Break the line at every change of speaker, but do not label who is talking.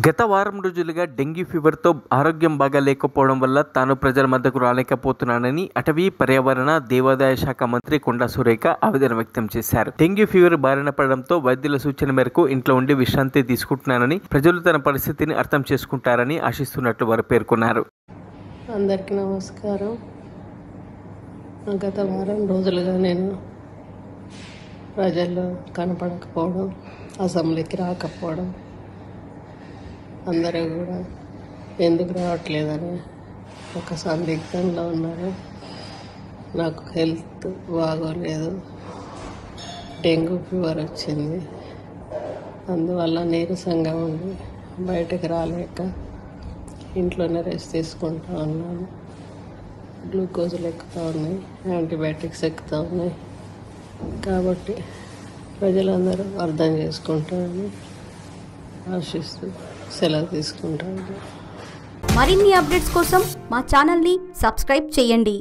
గత వారం రోజులుగా డెంగీ ఫీవర్తో ఆరోగ్యం బాగా లేకపోవడం వల్ల తాను ప్రజల మధ్యకు రాలేకపోతున్నానని అటవీ పర్యావరణ దేవాదాయ శాఖ మంత్రి కొండా సురేఖ ఆవేదన వ్యక్తం చేశారు. డెంగీ ఫీవర్ బారిన పడడంతో వైద్యుల సూచన మేరకు ఇంట్లో ఉండి విశ్రాంతి తీసుకుంటున్నానని, ప్రజలు తన పరిస్థితిని అర్థం చేసుకుంటారని ఆశిస్తున్నట్లు వారు పేర్కొన్నారు.
అందరికీ నమస్కారం. గత వారం రోజులుగా నేను ప్రజల్లో కనపడకపోవడం, అసెంబ్లీకి రాకపోవడం, అందరూ కూడా ఎందుకు రావట్లేదని ఒక సందిగ్ధంలో ఉన్నారు. నాకు హెల్త్ బాగోలేదు, డెంగ్యూ ఫీవర్ వచ్చింది. అందువల్ల నీరసంగా ఉండి బయటకు రాలేక ఇంట్లోనే రెస్ట్ తీసుకుంటూ ఉన్నాను. గ్లూకోజులు ఎక్కుతూ ఉన్నాయి, యాంటీబయాటిక్స్ ఎక్కుతూ ఉన్నాయి. కాబట్టి ప్రజలందరూ అర్థం చేసుకుంటారని ఆశిస్తూ సెలవు తీసుకుంటాను.
మరిన్ని అప్డేట్స్ కోసం మా ఛానల్ని సబ్స్క్రైబ్ చేయండి.